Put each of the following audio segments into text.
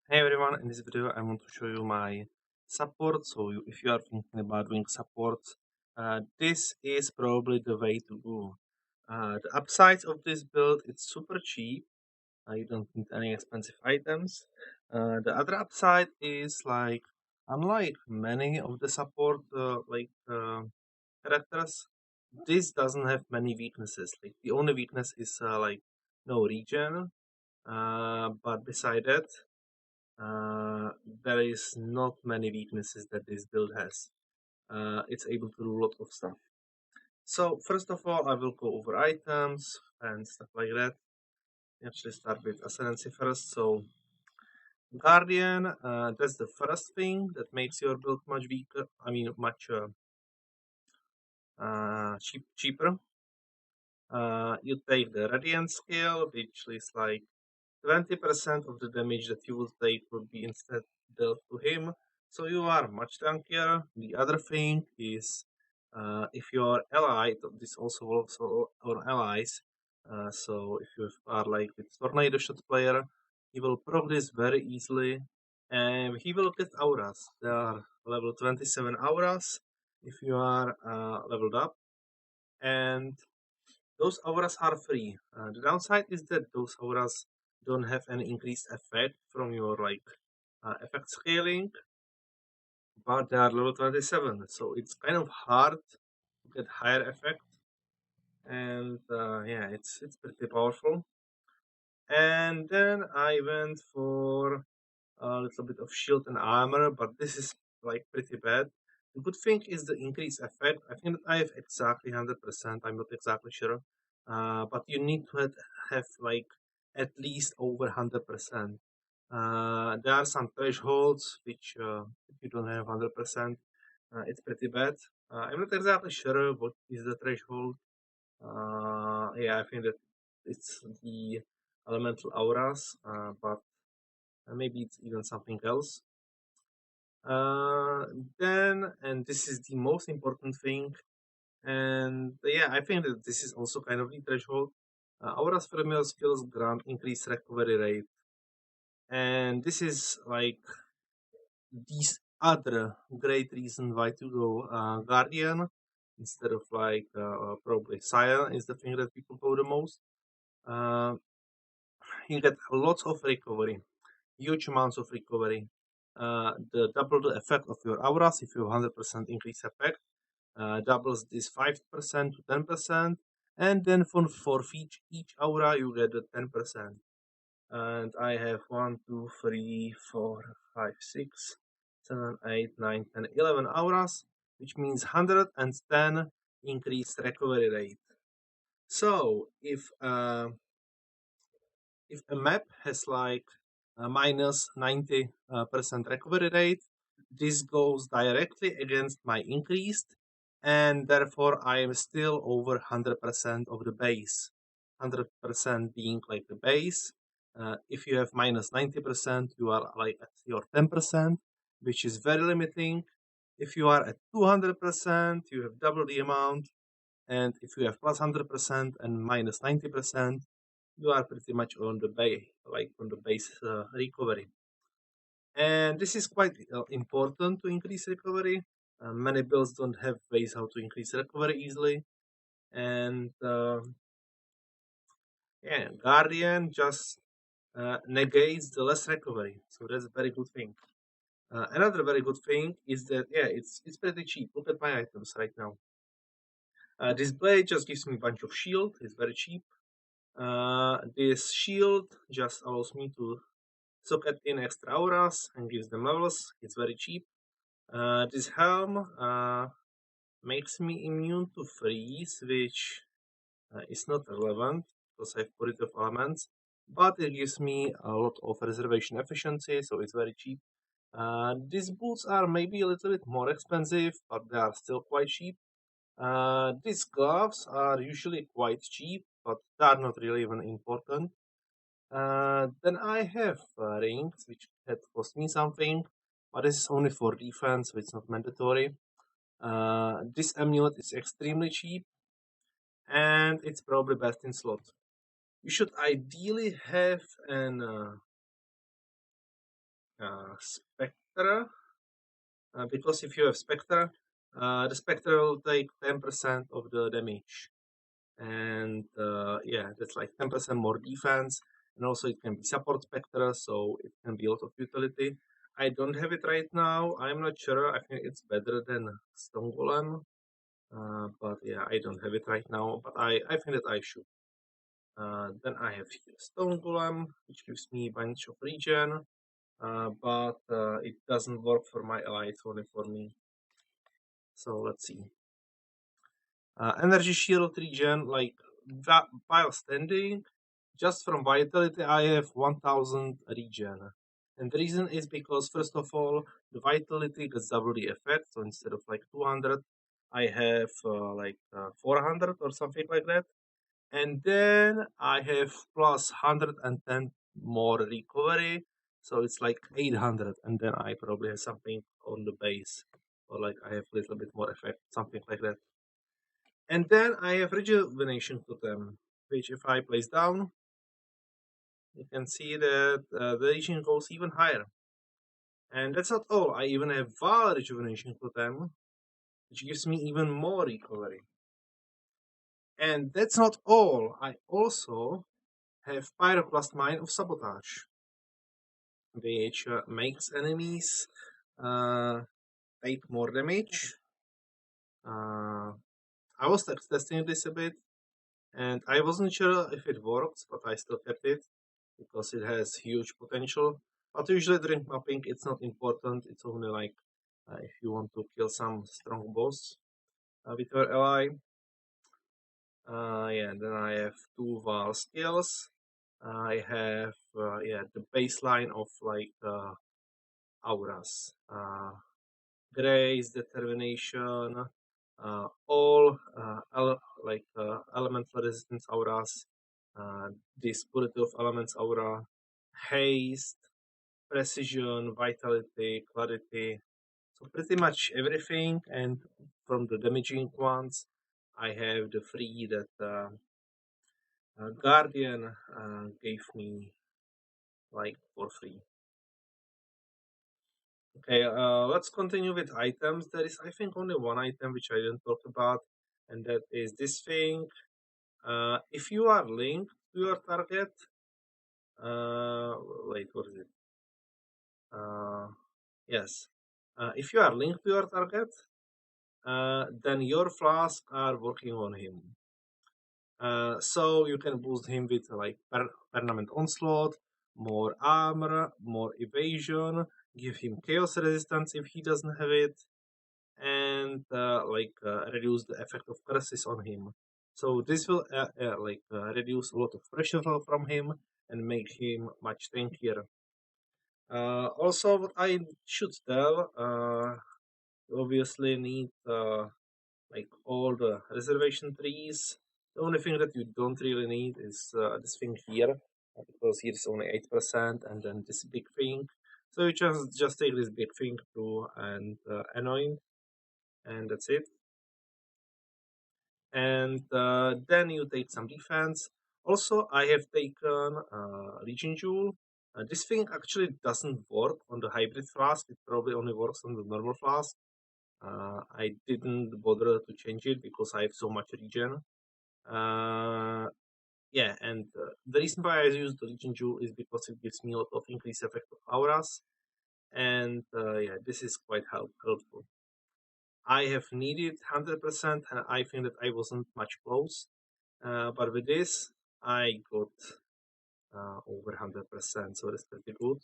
Hey everyone, in this video I want to show you my support. If you are thinking about doing support, this is probably the way to go. The upsides of this build, it's super cheap. You don't need any expensive items. The other upside is like, unlike many of the support characters, this doesn't have many weaknesses. Like the only weakness is like no regen. But beside that, uh, there is not many weaknesses that this build has. It's able to do a lot of stuff. So first of all, I will go over items and stuff like that. Actually, start with ascendency first. So guardian, that's the first thing that makes your build much weaker. I mean, much cheaper. You take the radiant scale, which is like 20% of the damage that you will take will be instead dealt to him, so you are much tankier. The other thing is, if you are allied, this also works on allies. So if you are like with tornado shot player, he will progress very easily, and he will get auras. There are level 27 auras if you are leveled up, and those auras are free. The downside is that those auras don't have any increased effect from your effect scaling, but they are level 27, so it's kind of hard to get higher effect. And yeah, it's pretty powerful. And then I went for a little bit of shield and armor, but this is like pretty bad. The good thing is the increased effect. I think that I have exactly 100%. I'm not exactly sure, but you need to have like at least over 100%. There are some thresholds which if you don't have 100%, it's pretty bad. I'm not exactly sure what is the threshold. Yeah, I think that it's the elemental auras, but maybe it's even something else. Uh, and this is the most important thing, and yeah, I think that this is also kind of the threshold. Auras familiar skills grant increased recovery rate, and this is like these other great reason why to go Guardian instead of probably Sire is the thing that people go the most. Uh, you get lots of recovery, huge amounts of recovery. The double the effect of your auras if you have 100% increase effect, doubles this 5% to 10%, and then for each aura you get the 10%. And I have 1, 2, 3, 4, 5, 6, 7, 8, 9, 10, 11 auras, which means 110 increased recovery rate. So if a map has like a minus 90% recovery rate, this goes directly against my increased, and therefore I am still over 100% of the base. 100% being like the base. If you have minus 90%, you are like at your 10%, which is very limiting. If you are at 200%, you have double the amount, and if you have plus 100% and minus 90%, you are pretty much on the base, like on the base recovery. And this is quite important to increase recovery. Many builds don't have ways how to increase recovery easily, and yeah, Guardian just negates the less recovery, so that's a very good thing. Another very good thing is that yeah, it's pretty cheap. Look at my items right now. This blade just gives me a bunch of shield. It's very cheap. This shield just allows me to socket in extra auras and gives them levels. It's very cheap. This helm makes me immune to freeze, which is not relevant because I have purity of elements, but it gives me a lot of reservation efficiency, so it's very cheap. These boots are maybe a little bit more expensive, but they are still quite cheap. These gloves are usually quite cheap, but they are not really even important. Then I have rings, which had cost me something, but this is only for defense, so it's not mandatory. This amulet is extremely cheap, and it's probably best in slot. You should ideally have an Spectre, because if you have Spectre, the Spectre will take 10% of the damage. And yeah, that's like 10% more defense. And also it can be support Spectre, so it can be a lot of utility. I don't have it right now. I'm not sure. I think it's better than Stone Golem. But yeah, I don't have it right now. But I think that I should. Then I have here Stone Golem, which gives me a bunch of regen. But it doesn't work for my ally, it's only for me. So let's see. Energy shield regen, like while standing, just from vitality, I have 1000 regen. And the reason is because, first of all, the vitality gets double the effect. So instead of like 200, I have 400 or something like that. And then I have plus 110 more recovery. So it's like 800. And then I probably have something on the base. Or like I have a little bit more effect, something like that. And then I have rejuvenation totem, which if I place down, you can see that the regen goes even higher. And that's not all. I even have Val rejuvenation totem, which gives me even more recovery. And that's not all. I also have Pyroclast Mine of Sabotage, which makes enemies uh, take more damage. I was testing this a bit, and I wasn't sure if it works, but I still kept it because it has huge potential. But usually during mapping, it's not important. It's only like if you want to kill some strong boss with your ally. Yeah, then I have two Val skills. I have the baseline of like auras. Grace, determination, all elemental resistance auras, this purity of elements aura, haste, precision, vitality, clarity. So pretty much everything. And from the damaging ones, I have the three that Guardian gave me like for free. Okay, let's continue with items. There is, I think, only one item which I didn't talk about, and that is this thing. If you are linked to your target, uh, wait, what is it? Yes. If you are linked to your target, then your flasks are working on him. So you can boost him with like permanent onslaught, more armor, more evasion, give him chaos resistance if he doesn't have it, and reduce the effect of curses on him. So this will reduce a lot of pressure from him and make him much tankier. Also, what I should tell, you obviously need like all the reservation trees. The only thing that you don't really need is this thing here, because here is only 8%, and then this big thing. So you just take this big thing too and annoying, and that's it. And then you take some defense. Also, I have taken Legion Jewel. This thing actually doesn't work on the hybrid flask. It probably only works on the normal flask. I didn't bother to change it because I have so much regen. Yeah, and the reason why I use the Legion Jewel is because it gives me a lot of increased effect of auras. And yeah, this is quite helpful. I have needed 100%, and I think that I wasn't much close. But with this, I got over 100%, so that's pretty good.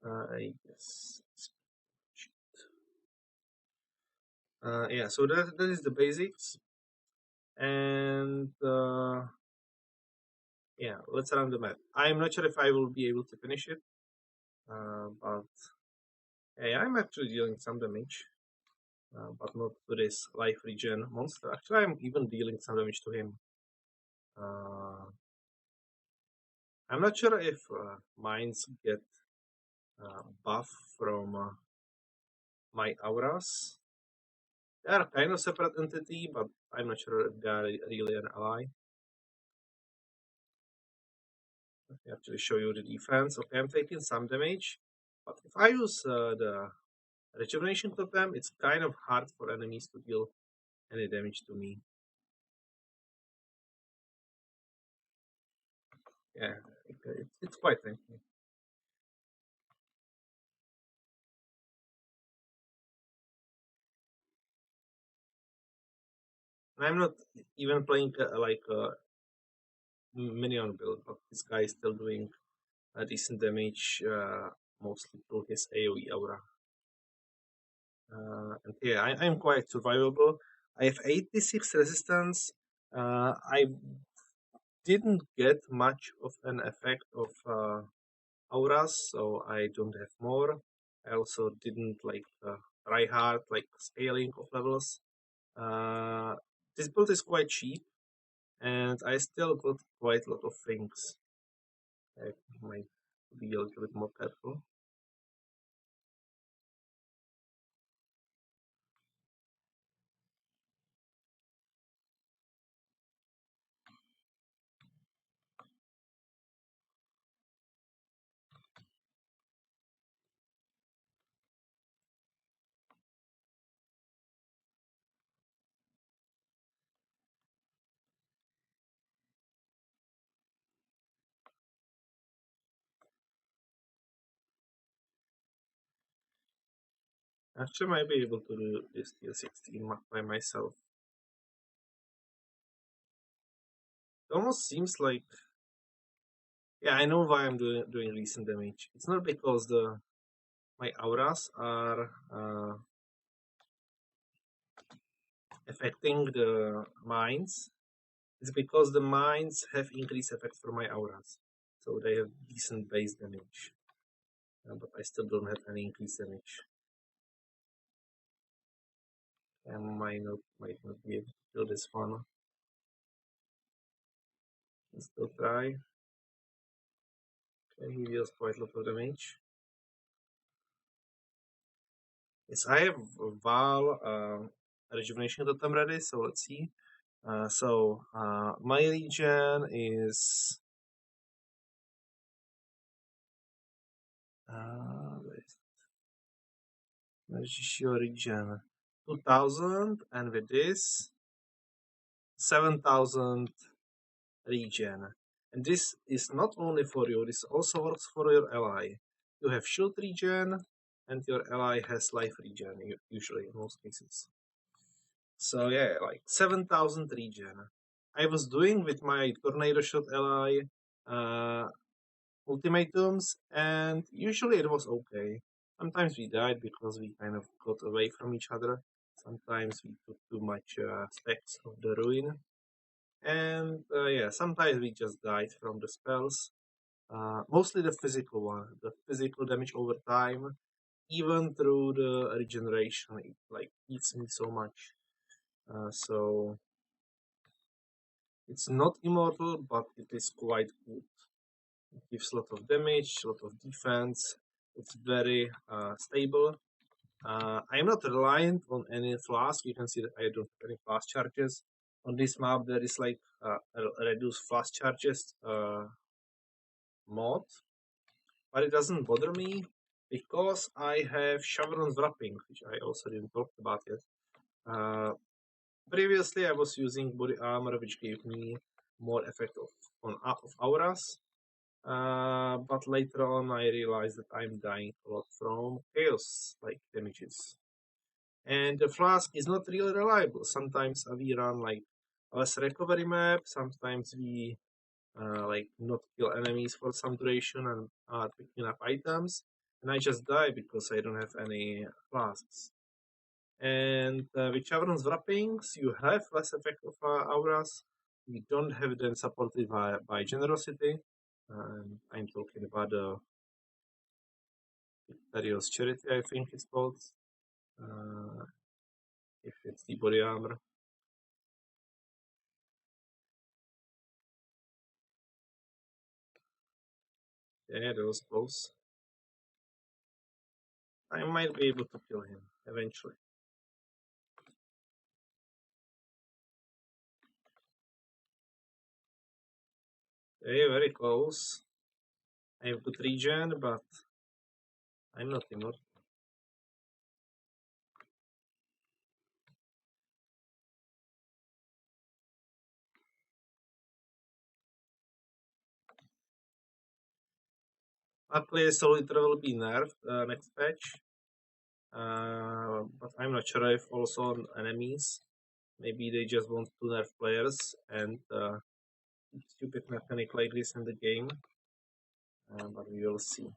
I guess. Yeah, so that is the basics. And yeah, let's run the map. I'm not sure if I will be able to finish it, but yeah, I'm actually dealing some damage. But not to this life regen monster. Actually, I'm even dealing some damage to him. I'm not sure if mines get buff from my auras. They are kind of separate entity, but I'm not sure if they are really an ally. Let me actually show you the defense. Okay, I'm taking some damage, but if I use the rejuvenation totem, it's kind of hard for enemies to deal any damage to me. Yeah, it's quite tanky. And I'm not even playing like a minion build, but this guy is still doing decent damage, mostly through his AoE aura. And yeah, I'm quite survivable. I have 86 resistance. I didn't get much of an effect of auras, so I don't have more. I also didn't like try hard like scaling of levels. Uh, this build is quite cheap, and I still got quite a lot of things. I might be a little bit more careful. Actually, I might be able to do this tier 16 by myself. It almost seems like, yeah, I know why I'm doing recent damage. It's not because the my auras are affecting the mines. It's because the mines have increased effect for my auras, so they have decent base damage. But I still don't have any increased damage. I might not be able to kill this one. Let's still try. Okay, he deals quite a lot of damage. Yes, I have Val rejuvenation totem ready, so let's see. My region is where's your region? 2000, and with this 7000 region. And this is not only for you, this also works for your ally. You have shield region, and your ally has life region, usually in most cases. So yeah, like 7000 region. I was doing with my tornado shot ally uh, ultimatums, and usually it was okay. Sometimes we died because we kind of got away from each other. Sometimes we took too much specs of the ruin, and yeah, sometimes we just died from the spells. Mostly the physical one, the physical damage over time, even through the regeneration, it like eats me so much. So it's not immortal, but it is quite good. It gives a lot of damage, a lot of defense. It's very stable. I'm not reliant on any flask. You can see that I don't have any flask charges. On this map, there is like a reduced flask charges mod, but it doesn't bother me because I have Chevron's wrapping, which I also didn't talk about yet. Previously, I was using body armor, which gave me more effect of auras. But later on, I realized that I'm dying a lot from chaos like damages, and the flask is not really reliable. Sometimes we run like less recovery map. Sometimes we like not kill enemies for some duration and picking up items, and I just die because I don't have any flasks. And with Chevron's wrappings, you have less effect of auras. You don't have them supported by generosity. I'm talking about the Victorious Charity, I think it's called. Uh, if it's the body armor. Yeah, that was close. I might be able to kill him eventually. Yeah, very close. I have good regen, but I'm not immortal. Luckily, Solitaire will be nerfed next patch. But I'm not sure if also on enemies. Maybe they just want to nerf players and stupid mechanic like this in the game. But we will see.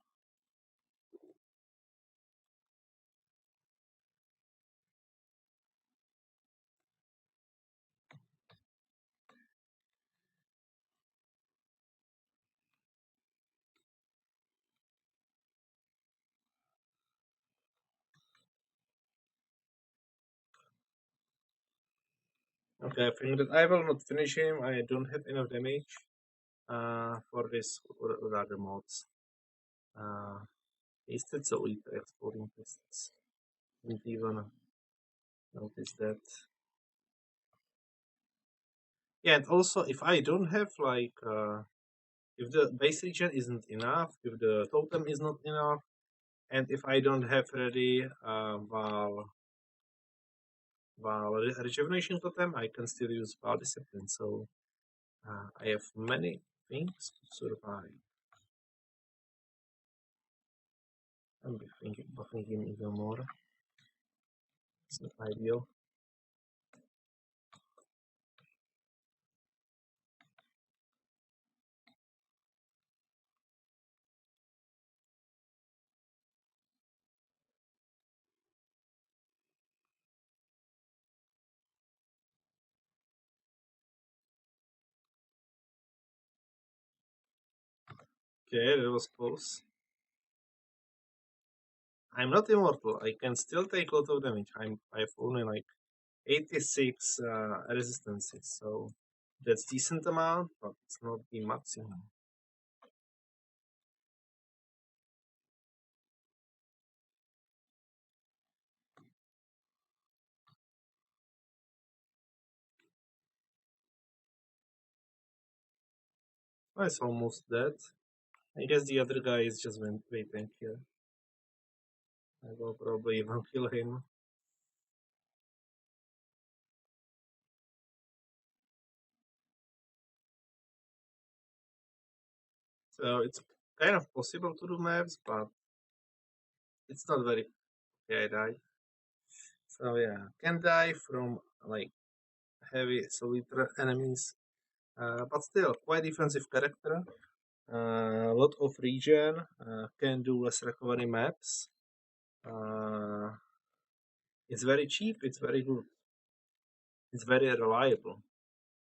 Okay, I think that I will not finish him. I don't have enough damage for this or other mods. Uh, Tasted so weak exploding tests. Didn't even notice that. Yeah, and also if I don't have like if the base region isn't enough, if the totem is not enough, and if I don't have ready rejuvenation totem, I can still use Val Discipline. So I have many things to survive. I'm buffing him even more. It's not ideal. Okay, that was close. I'm not immortal. I can still take a lot of damage. I've only like 86 resistances, so that's decent amount, but it's not the maximum. Oh, it's almost dead. I guess the other guy is just waiting here. I will probably even kill him. So it's kind of possible to do maps, but it's not very. Yeah, I died. So yeah, can die from like heavy solid enemies, but still quite defensive character. A lot of regen, can do less recovery maps. Uh, it's very cheap. It's very good. It's very reliable.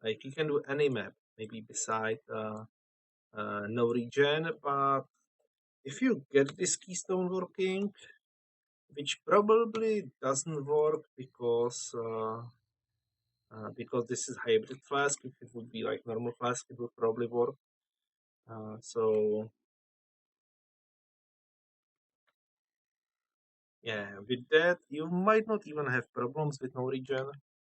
Like you can do any map, maybe beside no regen, but if you get this keystone working, which probably doesn't work because this is hybrid flask. If it would be like normal flask, it would probably work. So yeah, with that you might not even have problems with no regen.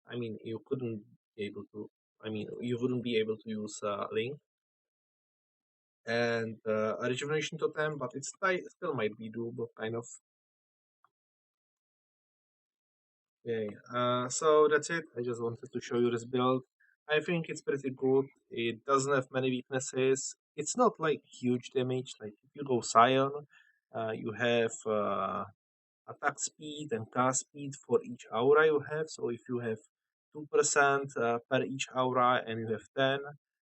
I mean, you couldn't be able to. I mean, you wouldn't be able to use link and a rejuvenation totem, but it still might be doable, kind of. Yeah. So that's it. I just wanted to show you this build. I think it's pretty good. It doesn't have many weaknesses. It's not like huge damage. Like if you go Scion, you have attack speed and cast speed for each aura you have. So if you have 2% per each aura and you have 10,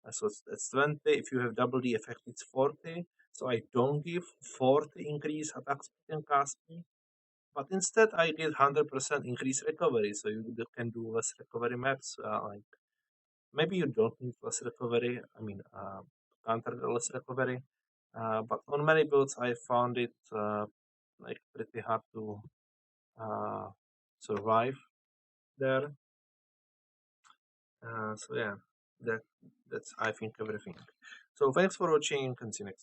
that's 20. If you have double the effect, it's 40. So I don't give 40 increase attack speed and cast speed. But instead, I did 100% increase recovery, so you can do less recovery maps. Like maybe you don't need less recovery. I mean, counter the less recovery. But on many builds, I found it like pretty hard to uh, survive there. So yeah, that that's I think everything. So thanks for watching and see you next.